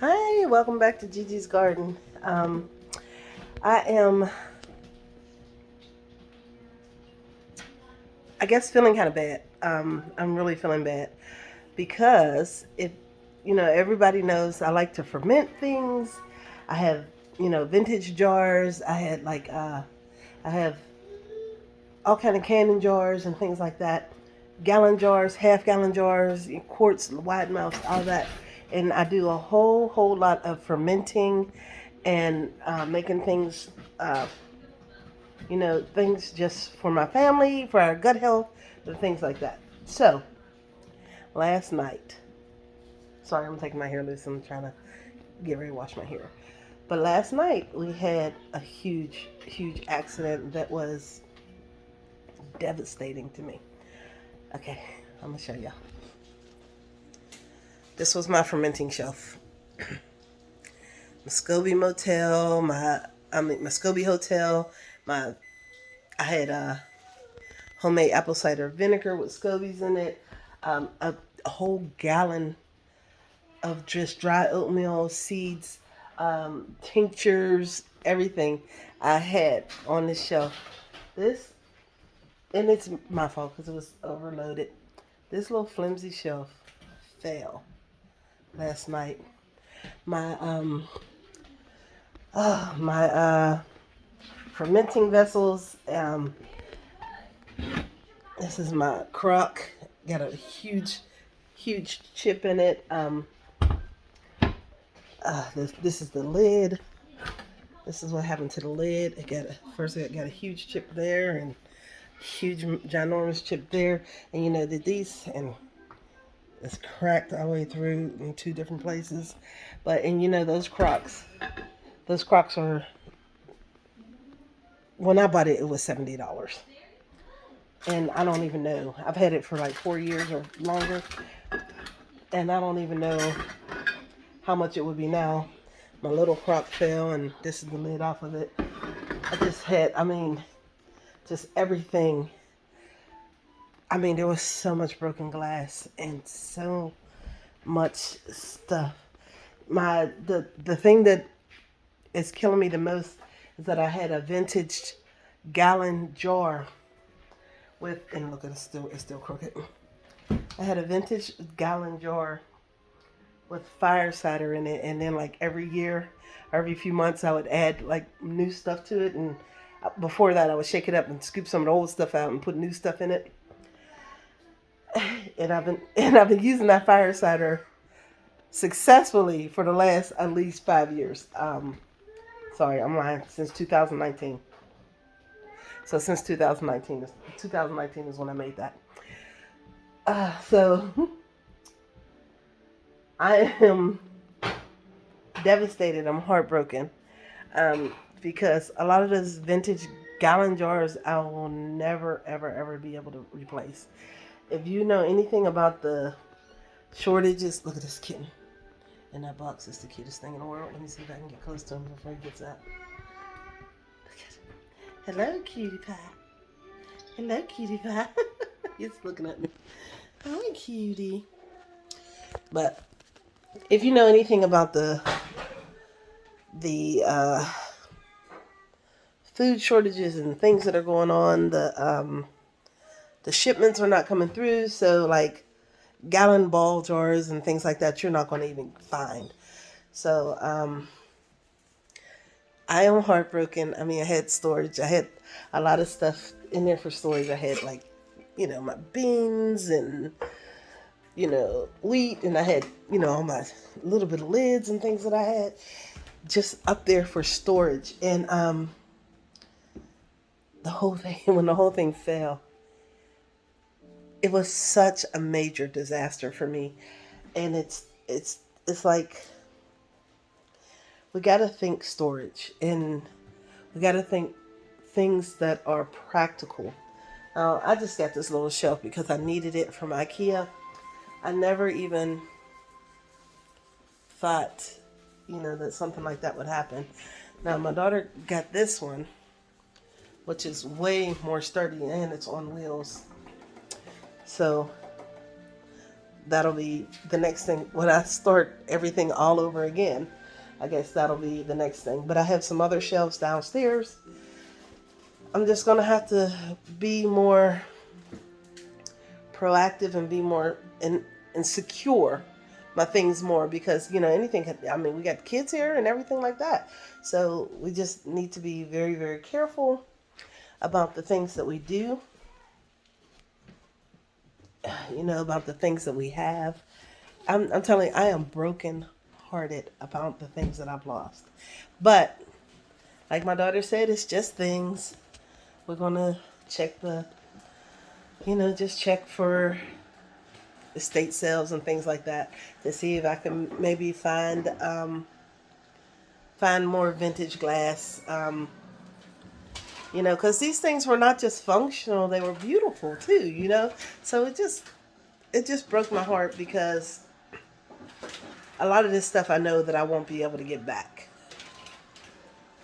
Hi, welcome back to Gigi's Garden. I am, I guess, feeling kind of bad. I'm really feeling bad because everybody knows I like to ferment things. I have, vintage jars. I have all kind of canning jars and things like that. Gallon jars, half gallon jars, quarts, wide mouths, all that. And I do a whole lot of fermenting and making things uh, things just for my family, for our gut health, and things like that. So, last night, sorry, I'm taking my hair loose. I'm trying to get ready to wash my hair. But last night, we had a huge accident that was devastating to me. Okay, I'm going to show y'all. This was my fermenting shelf. Muscovy Motel, Muscovy Hotel. My I had homemade apple cider vinegar with scobies in it. A whole gallon of just dry oatmeal seeds, tinctures, everything I had on the shelf. This, and it's my fault because it was overloaded. This little flimsy shelf fell last night. My my fermenting vessels. This is my crock. Got a huge chip in it. This is the lid. This is what happened to the lid. It got a huge chip there and huge ginormous chip there, and these and it's cracked all the way through in two different places. But and those Crocs are when I bought it, it was $70, and I don't even know. I've had it for like 4 years or longer, and I don't even know how much it would be now. My little Croc fell, and this is the lid off of it. Just everything. I mean, there was so much broken glass and so much stuff. The thing that is killing me the most is that I had a vintage gallon jar with, and look at it's still crooked. I had a vintage gallon jar with fire cider in it, and then like every year, every few months, I would add like new stuff to it, and before that, I would shake it up and scoop some of the old stuff out and put new stuff in it. And I've been using that fire cider successfully for the last at least 5 years. Sorry, I'm lying. Since 2019. So since 2019 is when I made that. So I am devastated. I'm heartbroken because a lot of those vintage gallon jars I will never ever be able to replace. If you know anything about the shortages, look at this kitten in that box. It's the cutest thing in the world. Let me see if I can get close to him before he gets out. Hello, cutie pie. Hello, cutie pie. He's looking at me. Hi, cutie. But if you know anything about the food shortages and things that are going on, the shipments are not coming through. So like gallon ball jars and things like that, you're not going to even find. So I am heartbroken. I mean, I had storage. I had a lot of stuff in there for storage. I had like, my beans and wheat, and I had all my little bit of lids and things that I had just up there for storage. And the whole thing, when the whole thing fell, it was such a major disaster for me. And it's like we got to think storage, and we got to think things that are practical. I just got this little shelf because I needed it from IKEA. I never even thought, that something like that would happen. Now, my daughter got this one, which is way more sturdy and it's on wheels. So that'll be the next thing when I start everything all over again. I guess that'll be the next thing. But I have some other shelves downstairs. I'm just gonna have to be more proactive and be more and secure my things more, because anything I mean, we got kids here and everything like that, so we just need to be very, very careful about the things that we do, about the things that we have. I'm telling you, I am broken hearted about the things that I've lost, but like my daughter said, it's just things. We're gonna check just check for estate sales and things like that to see if I can maybe find more vintage glass. Because these things were not just functional; they were beautiful too. So it just broke my heart, because a lot of this stuff I know that I won't be able to get back.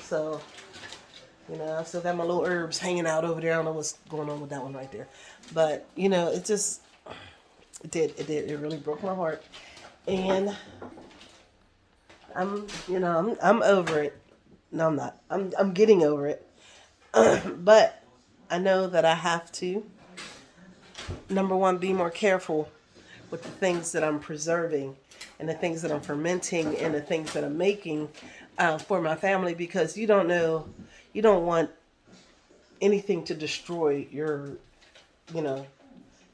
So I still got my little herbs hanging out over there. I don't know what's going on with that one right there, but it really broke my heart, and I'm over it. No, I'm not. I'm getting over it. But I know that I have to, number one, be more careful with the things that I'm preserving and the things that I'm fermenting and the things that I'm making for my family, because you don't want anything to destroy your,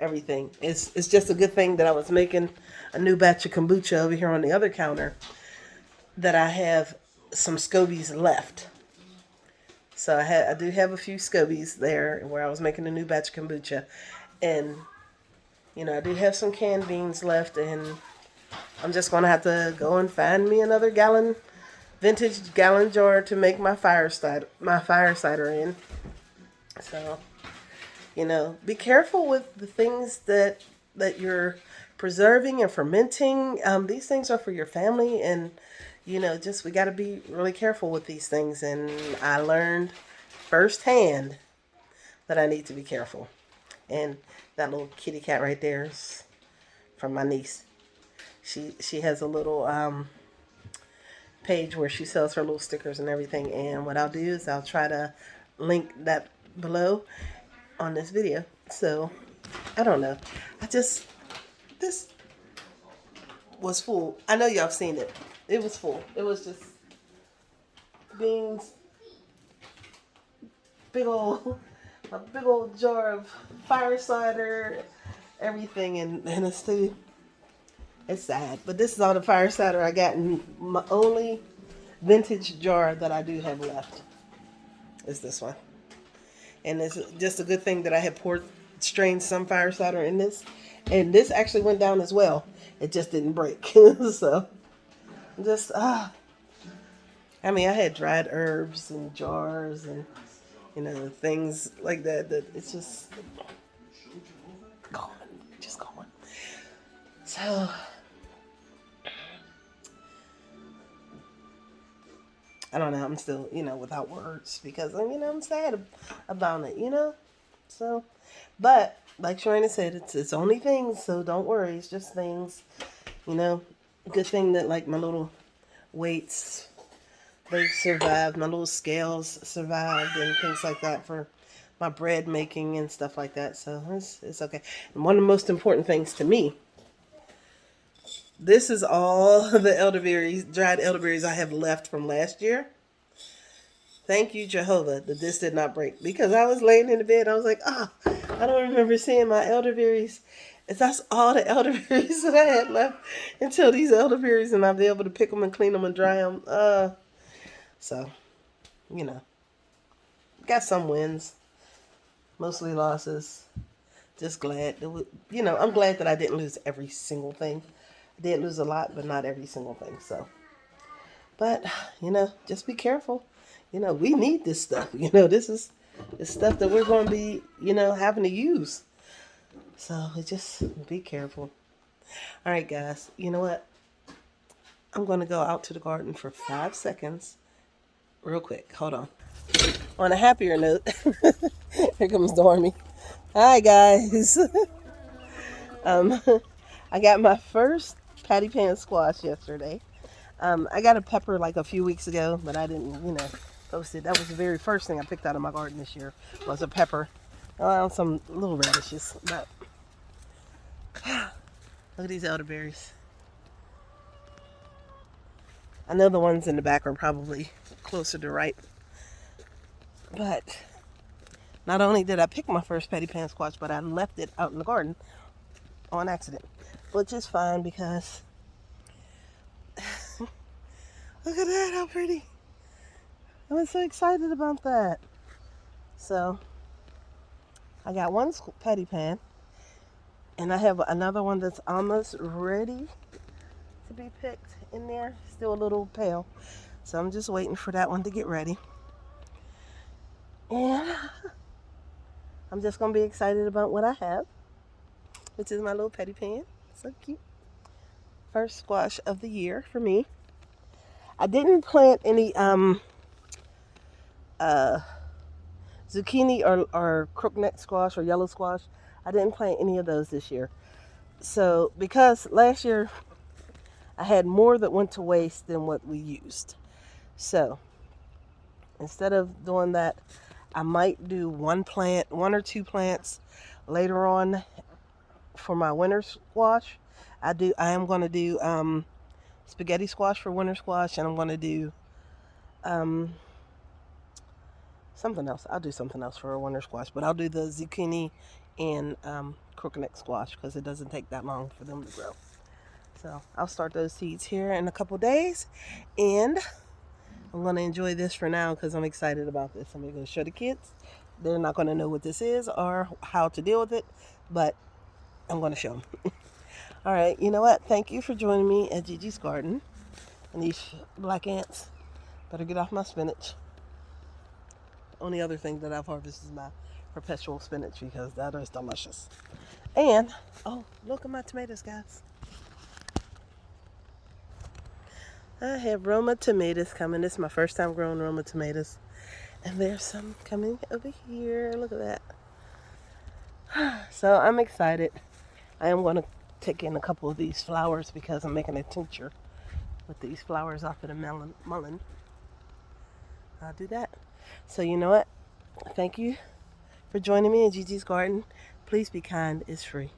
everything. It's just a good thing that I was making a new batch of kombucha over here on the other counter, that I have some scobies left. So I do have a few scobies there where I was making a new batch of kombucha, and I do have some canned beans left, and I'm just gonna have to go and find me another vintage gallon jar to make my fire cider in. So be careful with the things that you're preserving and fermenting. These things are for your family, and we got to be really careful with these things. And I learned firsthand that I need to be careful. And that little kitty cat right there is from my niece. She has a little page where she sells her little stickers and everything. And what I'll do is I'll try to link that below on this video. So I don't know. This was full. I know y'all have seen it. It was full. It was just beans, a big old jar of fire cider, everything, and it's sad. But this is all the fire cider I got in my only vintage jar that I do have left. Is this one. And it's just a good thing that I had strained some fire cider in this. And this actually went down as well. It just didn't break. So, I had dried herbs and jars and, things like that it's just gone. Just gone. So, I don't know. I'm still, without words, because, I'm sad about it, So, but like Sharina said, it's only things, so don't worry. It's just things, Good thing that like my little weights, they survived. My little scales survived and things like that for my bread making and stuff like that. So it's okay. And one of the most important things to me, this is all the elderberries, dried elderberries I have left from last year. Thank you, Jehovah, that this did not break. Because I was laying in the bed, I was like, I don't remember seeing my elderberries. That's all the elderberries that I had left until these elderberries, and I'll be able to pick them and clean them and dry them. So, got some wins, mostly losses. Just glad, I'm glad that I didn't lose every single thing. I did lose a lot, but not every single thing. So, but just be careful. We need this stuff. This is the stuff that we're going to be, having to use. So just be careful. All right, guys. You know what? I'm going to go out to the garden for 5 seconds. Real quick. Hold on. On a happier note, here comes Dormy. Hi, guys. I I got my first patty pan squash yesterday. I got a pepper like a few weeks ago, but I didn't, post it. That was the very first thing I picked out of my garden this year was a pepper. Well, some little radishes, but look at these elderberries. I know the ones in the back are probably closer to ripe, but not only did I pick my first patty pan squash, but I left it out in the garden on accident, which is fine because look at that, how pretty. I was so excited about that. So I got one patty pan, and I have another one that's almost ready to be picked in there. Still a little pale. So I'm just waiting for that one to get ready. And I'm just going to be excited about what I have, which is my little patty pan. So cute. First squash of the year for me. I didn't plant any zucchini or crookneck squash or yellow squash. I didn't plant any of those this year. So because last year I had more that went to waste than what we used. So instead of doing that, I might do one or two plants later on for my winter squash. I am going to do spaghetti squash for winter squash, and I'm going to do um, something else. I'll do something else for a winter squash, but I'll do the zucchini and crookneck squash because it doesn't take that long for them to grow. So I'll start those seeds here in a couple days, and I'm going to enjoy this for now because I'm excited about this. I'm going to show the kids. They're not going to know what this is or how to deal with it, but I'm going to show them. All right, you know what? Thank you for joining me at Gigi's Garden. And these black ants better get off my spinach. The only other thing that I've harvested is my perpetual spinach because that is delicious. And, oh, look at my tomatoes, guys. I have Roma tomatoes coming. This is my first time growing Roma tomatoes. And there's some coming over here. Look at that. So I'm excited. I am going to take in a couple of these flowers because I'm making a tincture with these flowers off of the mullein. I'll do that. So you know what? Thank you for joining me in Gigi's Garden. Please be kind. It's free.